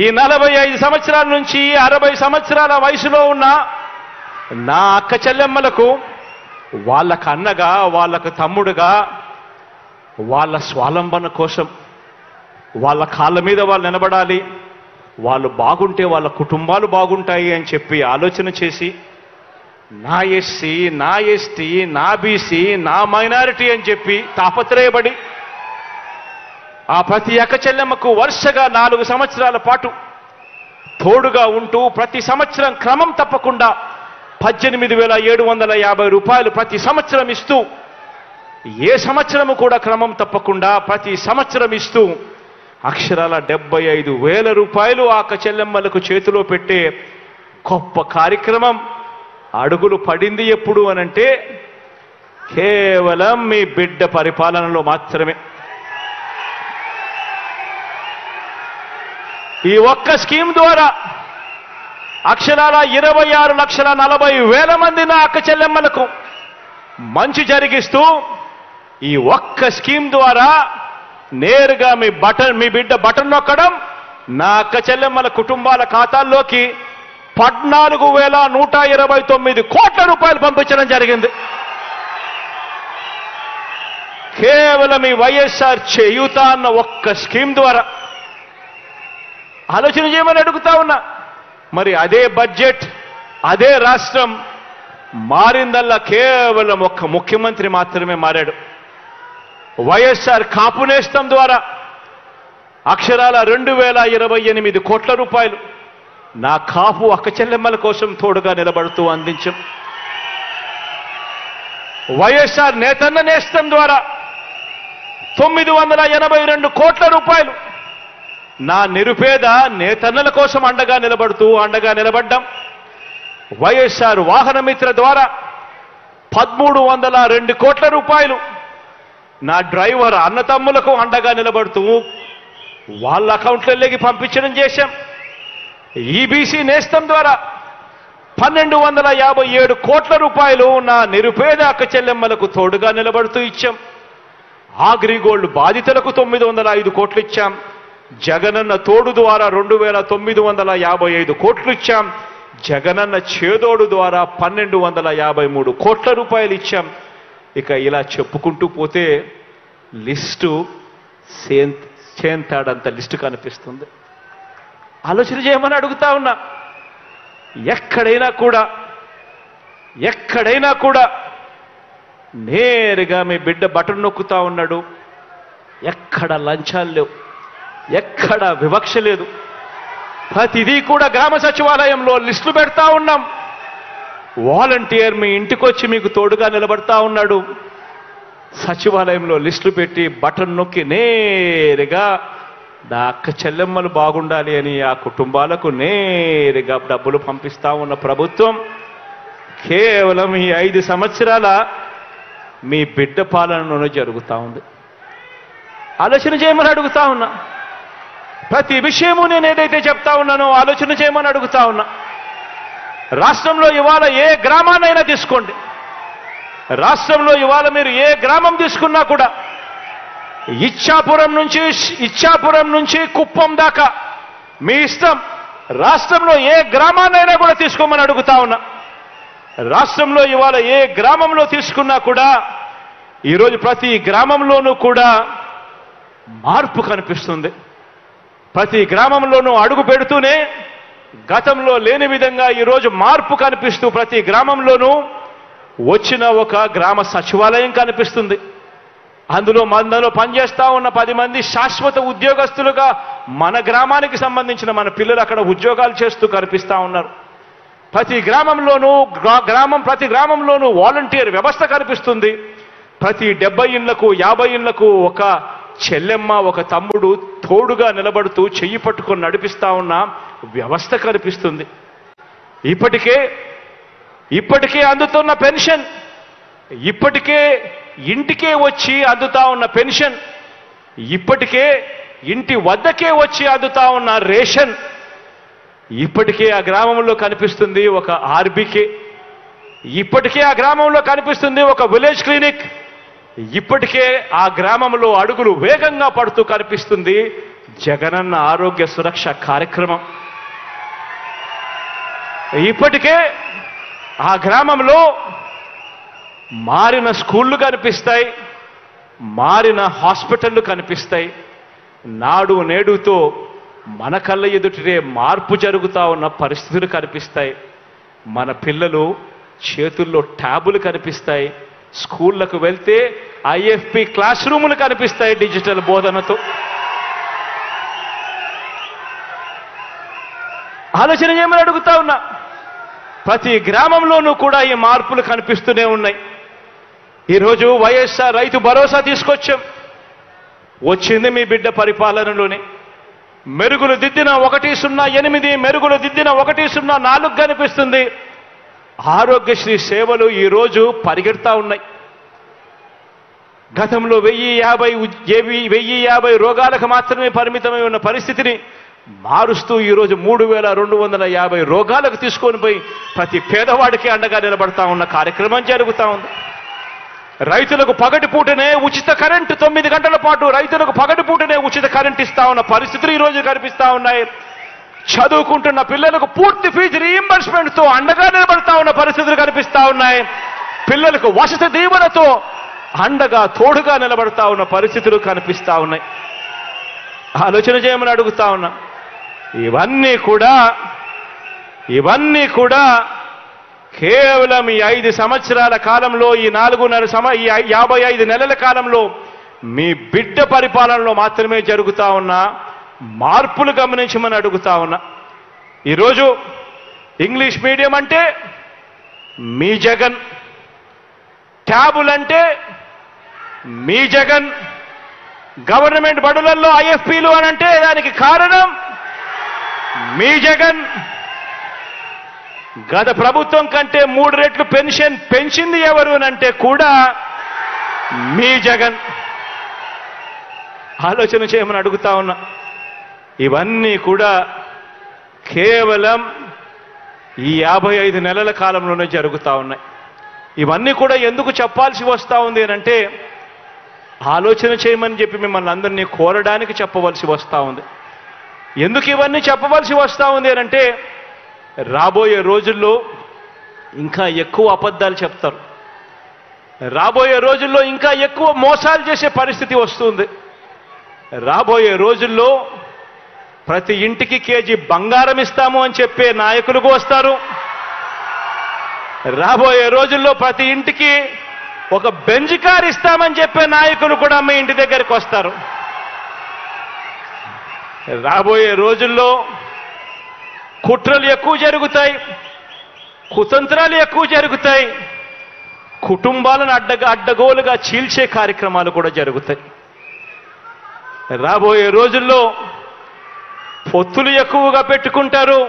ఈ 45 సంవత్సరాల నుంచి 60 సంవత్సరాల వయసులో ఉన్న నా అక్క చెల్లెమ్మలకు వాళ్ళకు అన్నగా, వాళ్ళకు తమ్ముడుగా, వాళ్ళ స్వాలంబన కోసం వాళ్ళ కాళ్ళ మీద వాళ్ళు నిలబడాలి, వాళ్ళు బాగుంటే వాళ్ళ కుటుంబాలు బాగుంటాయి అని చెప్పి ఆలోచన చేసి నా ఎస్సీ, నా ఎస్టీ, నా బీసీ, నా మైనారిటీ అని చెప్పి తాపత్రయపడి ఆ ప్రతి అక్క చెల్లెమ్మకు వరుసగా 4 సంవత్సరాల పాటు తోడుగా ఉంటూ ప్రతి సంవత్సరం క్రమం తప్పకుండా 18,750 రూపాయలు ప్రతి సంవత్సరం ఇస్తూ, ఏ సంవత్సరము కూడా క్రమం తప్పకుండా ప్రతి సంవత్సరం ఇస్తూ అక్షరాల 75,000 రూపాయలు ఆ అక్క చెల్లెమ్మలకు చేతిలో పెట్టే గొప్ప కార్యక్రమం అడుగులు పడింది ఎప్పుడు అనంటే కేవలం మీ బిడ్డ పరిపాలనలో మాత్రమే. ఈ ఒక్క స్కీమ్ ద్వారా అక్షరాల 26,40,000 మంది నా అక్క చెల్లెమ్మలకు మంచి జరిగిస్తూ, ఈ ఒక్క స్కీమ్ ద్వారా నేరుగా మీ బిడ్డ బటన్ నొక్కడం, నా అక్క చెల్లెమ్మల కుటుంబాల ఖాతాల్లోకి 14,129 కోట్ల రూపాయలు పంపించడం జరిగింది. కేవలం ఈ వైఎస్ఆర్ చేయూత అన్న ఒక్క స్కీమ్ ద్వారా. ఆలోచన చేయమని అడుగుతా ఉన్నా. మరి అదే బడ్జెట్, అదే రాష్ట్రం మారిందల్లా కేవలం ఒక్క ముఖ్యమంత్రి మాత్రమే మారాడు. వైఎస్ఆర్ కాపు నేస్తం ద్వారా అక్షరాల 2,028 కోట్ల రూపాయలు నా కాపు అక్క చెల్లెమ్మల కోసం తోడుగా నిలబడుతూ అందించాం. వైఎస్ఆర్ నేతన్న నేస్తం ద్వారా 982 కోట్ల రూపాయలు నా నిరుపేద నేతన్నల కోసం అండగా నిలబడ్డాం. వైఎస్ఆర్ వాహన మిత్ర ద్వారా 1,302 కోట్ల రూపాయలు నా డ్రైవర్ అన్నతమ్ములకు అండగా నిలబడుతూ వాళ్ళ అకౌంట్లలోకి పంపించడం చేశాం. ఈబీసీ నేస్తం ద్వారా 1,257 కోట్ల రూపాయలు నా నిరుపేద అక్క చెల్లెమ్మలకు తోడుగా నిలబడుతూ ఇచ్చాం. అగ్రిగోల్డ్ బాధితులకు 905 కోట్లు ఇచ్చాం. జగనన్న తోడు ద్వారా 2,955 కోట్లు ఇచ్చాం. జగనన్న చేదోడు ద్వారా 1,253 కోట్ల రూపాయలు ఇచ్చాం. ఇక ఇలా చెప్పుకుంటూ పోతే లిస్టు చేంతాడంత లిస్టు కనిపిస్తుంది. ఆలోచన చేయమని అడుగుతా ఉన్నా. ఎక్కడైనా కూడా నేరుగా మీ బిడ్డ బటన్ నొక్కుతా ఉన్నాడు. ఎక్కడ లంచాలు లేవు, ఎక్కడ వివక్ష లేదు. ప్రతిదీ కూడా గ్రామ సచివాలయంలో లిస్టులు పెడతా ఉన్నాం. వాలంటీర్ మీ ఇంటికొచ్చి మీకు తోడుగా నిలబడతా ఉన్నాడు. సచివాలయంలో లిస్టులు పెట్టి బటన్ నొక్కి నేరుగా నా అక్క చెల్లెమ్మలు బాగుండాలి అని ఆ కుటుంబాలకు నేరుగా డబ్బులు పంపిస్తా ఉన్న ప్రభుత్వం కేవలం ఈ 5 సంవత్సరాల మీ బిడ్డ పాలనలోనే జరుగుతూ ఉంది. ఆలోచన చేయమని అడుగుతా ఉన్నా. ప్రతి విషయము నేను ఏదైతే చెప్తా ఉన్నానో ఆలోచన చేయమని అడుగుతా ఉన్నా. రాష్ట్రంలో ఇవాళ ఏ గ్రామాన్నైనా తీసుకోండి, రాష్ట్రంలో ఇవాళ మీరు ఏ గ్రామం తీసుకున్నా కూడా ఇచ్చాపురం నుంచి కుప్పం దాకా మీ ఇష్టం. రాష్ట్రంలో ఏ గ్రామాన్నైనా కూడా తీసుకోమని అడుగుతా ఉన్నా. రాష్ట్రంలో ఇవాళ ఏ గ్రామంలో తీసుకున్నా కూడా ఈరోజు ప్రతి గ్రామంలోనూ కూడా మార్పు కనిపిస్తుంది. ప్రతి గ్రామంలోనూ అడుగు పెడుతూనే గతంలో లేని విధంగా ఈరోజు మార్పు కనిపిస్తూ ప్రతి గ్రామంలోనూ వచ్చిన ఒక గ్రామ సచివాలయం కనిపిస్తుంది. అందులో పనిచేస్తా ఉన్న 10 మంది శాశ్వత ఉద్యోగస్తులుగా మన గ్రామానికి సంబంధించిన మన పిల్లలు అక్కడ ఉద్యోగాలు చేస్తూ కనిపిస్తా ఉన్నారు. ప్రతి గ్రామంలోనూ వాలంటీర్ వ్యవస్థ కనిపిస్తుంది. ప్రతి 70 ఇళ్లకు 50 ఇళ్లకు ఒక చెల్లెమ్మ ఒక తమ్ముడు తోడుగా నిలబడుతూ చెయ్యి పట్టుకొని నడిపిస్తా ఉన్న వ్యవస్థ కనిపిస్తుంది. ఇప్పటికే అందుతున్న పెన్షన్, ఇప్పటికే ఇంటికే వచ్చి అందుతా ఉన్న పెన్షన్, ఇప్పటికే ఇంటి వద్దకే వచ్చి అందుతా ఉన్న రేషన్, ఇప్పటికే ఆ గ్రామంలో కనిపిస్తుంది ఒక ఆర్బీకే, ఇప్పటికే ఆ గ్రామంలో కనిపిస్తుంది ఒక విలేజ్ క్లినిక్, ఇప్పటికే ఆ గ్రామంలో అడుగులు వేగంగా పడుతూ కనిపిస్తుంది జగనన్న ఆరోగ్య సురక్ష కార్యక్రమం. ఇప్పటికే ఆ గ్రామంలో మారిన స్కూళ్ళు కనిపిస్తాయి, మారిన హాస్పిటళ్ళు కనిపిస్తాయి. నాడు నేడుతో మన కళ్ళ ఎదుటే మార్పు జరుగుతూ ఉన్న పరిస్థితులు కనిపిస్తాయి. మన పిల్లలు చేతుల్లో ట్యాబులు కనిపిస్తాయి. స్కూళ్లకు వెళ్తే ఐఎఫ్పి క్లాస్ రూములు కనిపిస్తాయి డిజిటల్ బోధనతో. ఆలోచన చేయమని అడుగుతా ఉన్నా. ప్రతి గ్రామంలోనూ కూడా ఈ మార్పులు కనిపిస్తూనే ఉన్నాయి. ఈరోజు వైఎస్ఆర్ రైతు భరోసా తీసుకొచ్చాం. వచ్చింది మీ బిడ్డ పరిపాలనలోనే. మెరుగులు దిద్దిన 108, మెరుగులు దిద్దిన 104 కనిపిస్తుంది. ఆరోగ్యశ్రీ సేవలు ఈరోజు పరిగెడతా ఉన్నాయి. గతంలో 1050 రోగాలకు మాత్రమే పరిమితమై ఉన్న పరిస్థితిని మారుస్తూ ఈరోజు 3250 రోగాలకు తీసుకొని పోయి ప్రతి పేదవాడికి అండగా నిలబడతా ఉన్న కార్యక్రమం జరుగుతూ ఉంది. రైతులకు పగటిపూటనే ఉచిత కరెంటు 9 గంటల పాటు రైతులకు పగటిపూటనే ఉచిత కరెంటు ఇస్తా ఉన్న పరిస్థితులు ఈరోజు కనిపిస్తా ఉన్నాయి. చదువుకుంటున్న పిల్లలకు పూర్తి ఫీజు రీయింబర్స్మెంట్ తో అండగా నిలబడతా ఉన్న పరిస్థితులు కనిపిస్తా ఉన్నాయి. పిల్లలకు వసతి దీవెనతో అండగా తోడుగా నిలబడతా ఉన్న పరిస్థితులు కనిపిస్తా ఉన్నాయి. ఆలోచన చేయమని అడుగుతా ఉన్నా. ఇవన్నీ కూడా కేవలం ఈ 5 సంవత్సరాల కాలంలో, ఈ 55 నెలల కాలంలో మీ బిడ్డ పరిపాలనలో మాత్రమే జరుగుతా ఉన్న మార్పులు గమనించమని అడుగుతా ఉన్నా. ఈరోజు ఇంగ్లీష్ మీడియం అంటే మీ జగన్, ట్యాబులంటే మీ జగన్, గవర్నమెంట్ బడులలో ఐఎఫ్పీలు అనంటే దానికి కారణం మీ జగన్. గత ప్రభుత్వం కంటే 3 రెట్లు పెన్షన్ పెంచింది ఎవరు అనంటే కూడా మీ జగన్. ఆలోచన చేయమని అడుగుతా ఉన్నా. ఇవన్నీ కూడా కేవలం ఈ 55 నెలల కాలంలోనే జరుగుతూ ఉన్నాయి. ఇవన్నీ కూడా ఎందుకు చెప్పాల్సి వస్తూ ఉంది అనంటే ఆలోచన చేయమని చెప్పి మిమ్మల్ని అందరినీ కోరడానికి చెప్పవలసి వస్తూ ఉంది. ఎందుకు ఇవన్నీ చెప్పవలసి వస్తూ ఉంది అనంటే రాబోయే రోజుల్లో ఇంకా ఎక్కువ అబద్ధాలు చెప్తారు. రాబోయే రోజుల్లో ఇంకా ఎక్కువ మోసాలు చేసే పరిస్థితి వస్తుంది. రాబోయే రోజుల్లో ప్రతి ఇంటికి కేజీ బంగారం ఇస్తాము అని చెప్పే నాయకులకు వస్తారు. రాబోయే రోజుల్లో ప్రతి ఇంటికి ఒక బెంజ్ కార్ ఇస్తామని చెప్పే నాయకులు కూడా మీ ఇంటి దగ్గరికి వస్తారు. రాబోయే రోజుల్లో కుట్రలు ఎక్కువ జరుగుతాయి, కుతంత్రాలు ఎక్కువ జరుగుతాయి, కుటుంబాలను అడ్డగోలుగా చీల్చే కార్యక్రమాలు కూడా జరుగుతాయి. రాబోయే రోజుల్లో పొత్తులు ఎక్కువగా పెట్టుకుంటారు,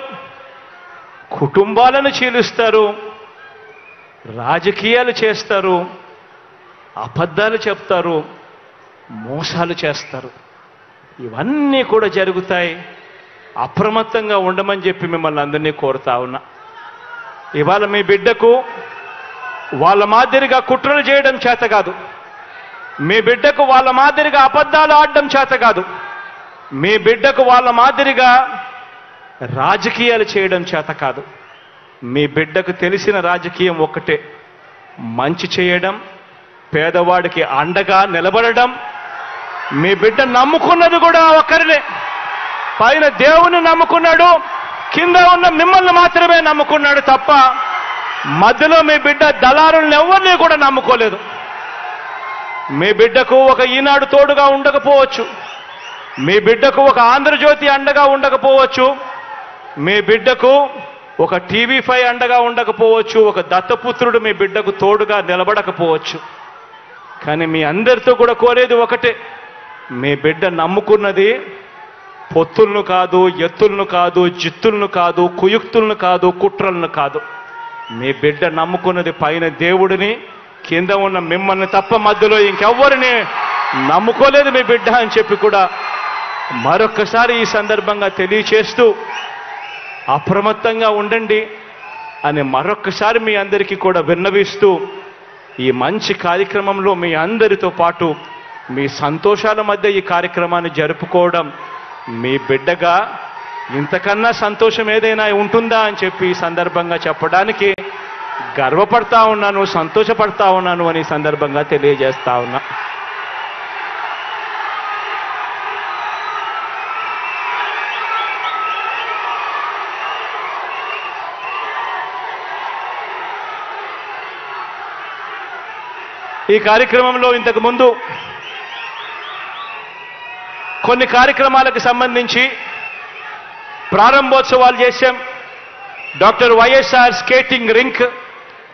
కుటుంబాలను చీలుస్తారు, రాజకీయాలు చేస్తారు, అబద్ధాలు చెప్తారు, మోసాలు చేస్తారు. ఇవన్నీ కూడా జరుగుతాయి. అప్రమత్తంగా ఉండమని చెప్పి మిమ్మల్ని అందరినీ కోరుతా ఉన్నా. ఇవాళ మీ బిడ్డకు వాళ్ళ మాదిరిగా కుట్రలు చేయడం చేత కాదు, మీ బిడ్డకు వాళ్ళ మాదిరిగా అబద్ధాలు ఆడడం చేత కాదు, మీ బిడ్డకు వాళ్ళ మాదిరిగా రాజకీయాలు చేయడం చేత కాదు. మీ బిడ్డకు తెలిసిన రాజకీయం ఒక్కటే, మంచి చేయడం, పేదవాడికి అండగా నిలబడడం, మీ బిడ్డ నమ్ముకున్నది కూడా ఒకరినే. పైన దేవుని నమ్ముకున్నాడు, కింద ఉన్న మిమ్మల్ని మాత్రమే నమ్ముకున్నాడు తప్ప మధ్యలో మీ బిడ్డ దళారులను ఎవరిని కూడా నమ్ముకోలేదు. మీ బిడ్డకు ఒక ఈనాడు తోడుగా ఉండకపోవచ్చు, మీ బిడ్డకు ఒక ఆంధ్రజ్యోతి అండగా ఉండకపోవచ్చు, మీ బిడ్డకు ఒక టీవీ5 అండగా ఉండకపోవచ్చు, ఒక దత్తపుత్రుడు మీ బిడ్డకు తోడుగా నిలబడకపోవచ్చు. కానీ మీ అందరితో కూడా కోరేది ఒకటే, మీ బిడ్డ నమ్ముకున్నది పొత్తులను కాదు, ఎత్తులను కాదు, జిత్తులను కాదు, కుయుక్తులను కాదు, కుట్రలను కాదు. మీ బిడ్డ నమ్ముకున్నది పైన దేవుడిని, కింద ఉన్న మిమ్మల్ని తప్ప మధ్యలో ఇంకెవ్వరిని నమ్ముకోలేదు మీ బిడ్డ అని చెప్పి కూడా మరొక్కసారి ఈ సందర్భంగా తెలియచేస్తూ అప్రమత్తంగా ఉండండి అని మరొక్కసారి మీ అందరికీ కూడా విన్నవిస్తూ ఈ మంచి కార్యక్రమంలో మీ అందరితో పాటు మీ సంతోషాల మధ్య ఈ కార్యక్రమాన్ని జరుపుకోవడం మీ బిడ్డగా ఇంతకన్నా సంతోషం ఏదైనా ఉంటుందా అని చెప్పి ఈ సందర్భంగా చెప్పడానికి గర్వపడతా ఉన్నాను, సంతోషపడతా ఉన్నాను అని సందర్భంగా తెలియజేస్తా ఉన్నా. ఈ కార్యక్రమంలో ఇంతకు ముందు కొన్ని కార్యక్రమాలకు సంబంధించి ప్రారంభోత్సవాలు చేశాం. డాక్టర్ వైఎస్ఆర్ స్కేటింగ్ రింక్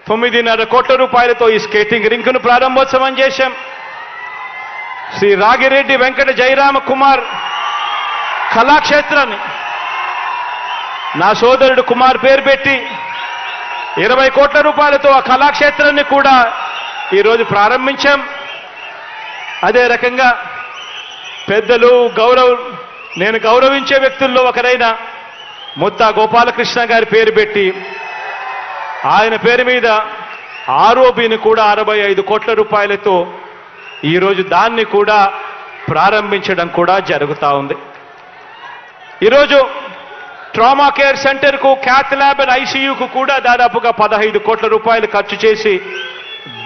9.5 కోట్ల రూపాయలతో ఈ స్కేటింగ్ రింక్ను ప్రారంభోత్సవం చేశాం. శ్రీ రాగిరెడ్డి వెంకట జయరామ కుమార్ కళాక్షేత్రాన్ని నా సోదరుడు కుమార్ పేరు పెట్టి 20 కోట్ల రూపాయలతో ఆ కళాక్షేత్రాన్ని కూడా ఈరోజు ప్రారంభించాం. అదే రకంగా పెద్దలు నేను గౌరవించే వ్యక్తుల్లో ఒకరైన ముత్తా గోపాలకృష్ణ గారి పేరు పెట్టి ఆయన పేరు మీద ఆర్ఓబిని కూడా 65 కోట్ల రూపాయలతో ఈరోజు దాన్ని కూడా ప్రారంభించడం కూడా జరుగుతూ ఉంది. ఈరోజు ట్రామా కేర్ సెంటర్కు, క్యాత్ ల్యాబ్ అండ్ ఐసీయూకు కూడా దాదాపుగా 15 కోట్ల రూపాయలు ఖర్చు చేసి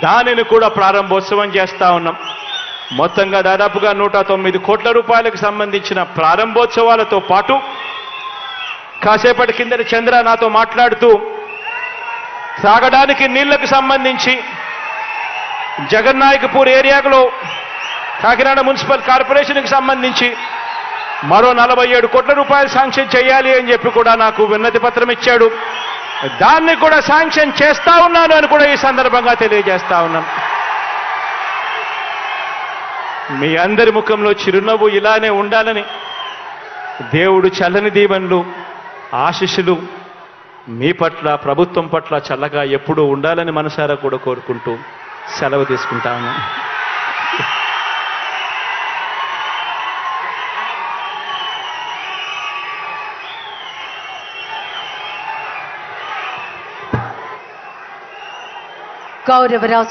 దానిని కూడా ప్రారంభోత్సవం చేస్తా ఉన్నాం. మొత్తంగా దాదాపుగా 109 కోట్ల రూపాయలకు సంబంధించిన ప్రారంభోత్సవాలతో పాటు కాసేపటి కిందటి చంద్ర నాతో మాట్లాడుతూ తాగడానికి నీళ్లకు సంబంధించి జగన్నాయకపూర్ ఏరియాలో కాకినాడ మున్సిపల్ కార్పొరేషన్కి సంబంధించి మరో 47 కోట్ల రూపాయలు శాంక్షన్ చేయాలి అని చెప్పి కూడా నాకు విన్నతి పత్రం ఇచ్చాడు. దాన్ని కూడా శాంక్షన్ చేస్తా ఉన్నాను అని కూడా ఈ సందర్భంగా తెలియజేస్తా ఉన్నాను. మీ అందరి ముఖంలో చిరునవ్వు ఇలానే ఉండాలని దేవుడు చల్లని దీవెనలు, ఆశీస్సులు మీ పట్ల, ప్రభుత్వం పట్ల చల్లగా ఎప్పుడూ ఉండాలని మనసారా కూడా కోరుకుంటూ సెలవు తీసుకుంటా ఉన్నాను. గౌరవ